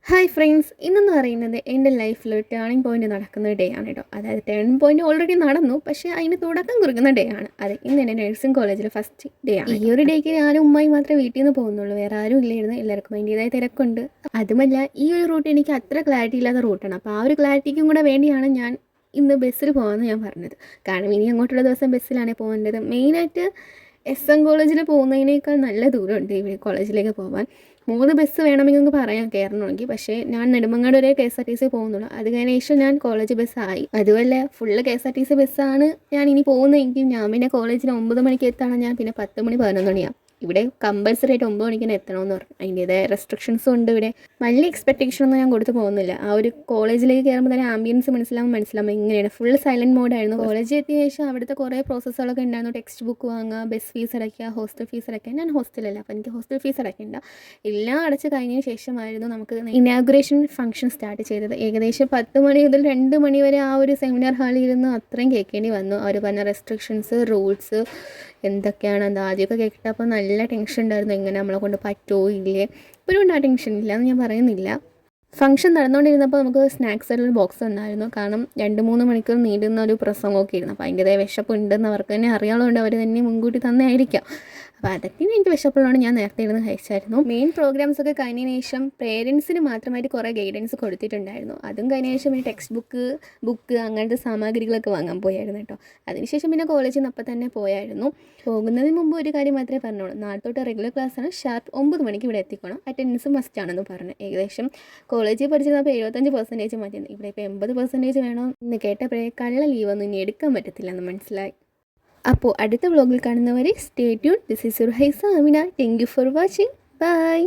Hi friends, ഇന്നെന്ന് പറയുന്നത് എൻ്റെ ലൈഫിൽ ഒരു ടേണിംഗ് പോയിന്റ് നടക്കുന്ന ഡേ ആണ് കേട്ടോ. അതായത് ടേണിംഗ് പോയിന്റ് ഓൾറെഡി നടന്നു, പക്ഷേ അതിന് തുടക്കം കുറിക്കുന്ന ഡേ ആണ്. അത് ഇന്ന് എൻ്റെ നഴ്സിംഗ് കോളേജിൽ ഫസ്റ്റ് ഡേ ആണ്. ഈ ഒരു ഡേക്ക് ഞാനും ഉമ്മായി മാത്രമേ വീട്ടിൽ നിന്ന് പോകുന്നുള്ളൂ, വേറെ ആരും ഇല്ലായിരുന്നു. എല്ലാവർക്കും അതിൻ്റെതായ തിരക്കുണ്ട്. അതുമല്ല, ഈ ഒരു റൂട്ട് എനിക്ക് അത്ര ക്ലാരിറ്റി ഇല്ലാത്ത റൂട്ടാണ്. അപ്പോൾ ആ ഒരു ക്ലാരിറ്റിക്കും കൂടെ വേണ്ടിയാണ് ഞാൻ ഇന്ന് ബസ്സിൽ പോകാമെന്ന് ഞാൻ പറഞ്ഞത്. കാരണം ഇനി അങ്ങോട്ടുള്ള ദിവസം ബസ്സിലാണ് പോകേണ്ടത്. മെയിനായിട്ട് എസ് എൻ കോളേജിൽ പോകുന്നതിനേക്കാൾ നല്ല ദൂരമുണ്ട് ഇവിടെ കോളേജിലേക്ക് പോകാൻ. 3 ബസ് വേണമെങ്കിൽ നിങ്ങൾക്ക് പറയാം കയറണമെങ്കിൽ. പക്ഷേ ഞാൻ നെടുമങ്ങാട് വരെ KSRTC പോകുന്നുള്ളൂ. അത് കഴിഞ്ഞ ശേഷം ഞാൻ കോളേജ് ബസ്സായി. അതുമല്ല, ഫുള്ള് KSRTC ബസ്സാണ് ഞാൻ ഇനി പോകുന്നതെങ്കിൽ ഞാൻ പിന്നെ കോളേജിൽ 9 മണിക്ക് എത്താണ്. ഞാൻ പിന്നെ 10 മണി 11 മണിയാണ്. ഇവിടെ കമ്പൽസറി ആയിട്ട് 9 മണിക്ക് തന്നെ എത്തണമെന്ന് പറഞ്ഞു. അതിൻ്റേതായ റെസ്ട്രിക്ഷൻസും ഉണ്ട് ഇവിടെ. വലിയ എക്സ്പെക്ടേഷൻ ഒന്നും ഞാൻ കൊടുത്ത് പോകുന്നില്ല. ആ ഒരു കോളേജിലേക്ക് കയറുമ്പോൾ തന്നെ ആംബിയൻസ് മനസ്സിലാവും എങ്ങനെയാണ്. ഫുൾ സൈലൻറ്റ് മോഡായിരുന്നു. കോളേജിൽ എത്തിയ ശേഷം അവിടുത്തെ കുറേ പ്രോസസ്സുകളൊക്കെ ഉണ്ടായിരുന്നു. ടെക്സ്റ്റ് ബുക്ക് വാങ്ങുക, ബസ് ഫീസ് അടയ്ക്കുക, ഹോസ്റ്റൽ ഫീസ് അടയ്ക്കുക. ഞാൻ ഹോസ്റ്റലല്ല, അപ്പോൾ എനിക്ക് ഹോസ്റ്റൽ ഫീസ് അടയ്ക്കേണ്ട. എല്ലാം അടച്ച് കഴിഞ്ഞതിന് ശേഷമായിരുന്നു നമുക്ക് ഇനാഗുറേഷൻ ഫംഗ്ഷൻ സ്റ്റാർട്ട് ചെയ്തത്. ഏകദേശം 10 മണി മുതൽ 2 മണി വരെ ആ ഒരു സെമിനാർ ഹാളിൽ ഇരുന്ന് അത്രയും കേൾക്കേണ്ടി വന്നു. അവർ പറഞ്ഞ റെസ്ട്രിക്ഷൻസ്, റൂൾസ് എന്തൊക്കെയാണ്. അത് ആദ്യമൊക്കെ കേട്ടപ്പോൾ നല്ല ടെൻഷൻ ഉണ്ടായിരുന്നു. എങ്ങനെ നമ്മളെ കൊണ്ട് പറ്റുമോ ഇല്ലേ. ഇപ്പോഴും ആ ടെൻഷൻ ഇല്ല എന്ന് ഞാൻ പറയുന്നില്ല. ഫംഗ്ഷൻ നടന്നുകൊണ്ടിരുന്നപ്പോൾ നമുക്ക് സ്നാക്സ് ഒരു ബോക്സ് ഉണ്ടായിരുന്നു. കാരണം 2-3 മണിക്കൂർ നീണ്ടുന്ന ഒരു പ്രസംഗമൊക്കെ ഇരുന്നു. അപ്പോൾ അതിൻ്റെതായ വിശപ്പ് ഉണ്ടെന്ന് അവർക്ക് തന്നെ അറിയാവുന്നതുകൊണ്ട് അവർ തന്നെ മുൻകൂട്ടി തന്നെയായിരിക്കാം. അപ്പോൾ അതൊക്കെ എനിക്ക് വിശപ്പുള്ളതാണ്. ഞാൻ നേരത്തെ ഇരുന്ന് കഴിച്ചായിരുന്നു. മെയിൻ പ്രോഗ്രാംസ് ഒക്കെ കഴിഞ്ഞതിന് ശേഷം പേരൻസിന് മാത്രമായിട്ട് കുറേ ഗൈഡൻസ് കൊടുത്തിട്ടുണ്ടായിരുന്നു. അതും കഴിഞ്ഞ ശേഷം പിന്നെ ടെക്സ്റ്റ് ബുക്ക് അങ്ങനത്തെ സാമഗ്രികളൊക്കെ വാങ്ങാൻ പോയായിരുന്നു കേട്ടോ. അതിനുശേഷം പിന്നെ കോളേജിൽ നിന്ന് അപ്പം തന്നെ പോയായിരുന്നു. പോകുന്നതിന് മുമ്പ് ഒരു കാര്യം മാത്രമേ പറഞ്ഞോളൂ. നാളത്തോട്ട് റെഗുലർ ക്ലാസ്സാണ്. ഷാർപ്പ് 9 മണിക്ക് ഇവിടെ എത്തിക്കണം. അറ്റൻഡൻസ് മസ്റ്റ് ആണെന്ന് പറഞ്ഞു. ഏകദേശം കോളേജിൽ പഠിച്ചിരുന്നപ്പോൾ 75% മതിയെന്ന്. ഇവിടെ ഇപ്പോൾ 80% വേണം എന്ന് കേട്ടപ്പോഴേ കള്ള ലീവൊന്നും ഇനി എടുക്കാൻ പറ്റത്തില്ല എന്ന് മനസ്സിലായി. അപ്പോൾ അടുത്ത വ്ളോഗിൽ കാണുന്നവരെ stay tune. This is your Haisa Amina. Thank you for watching. By.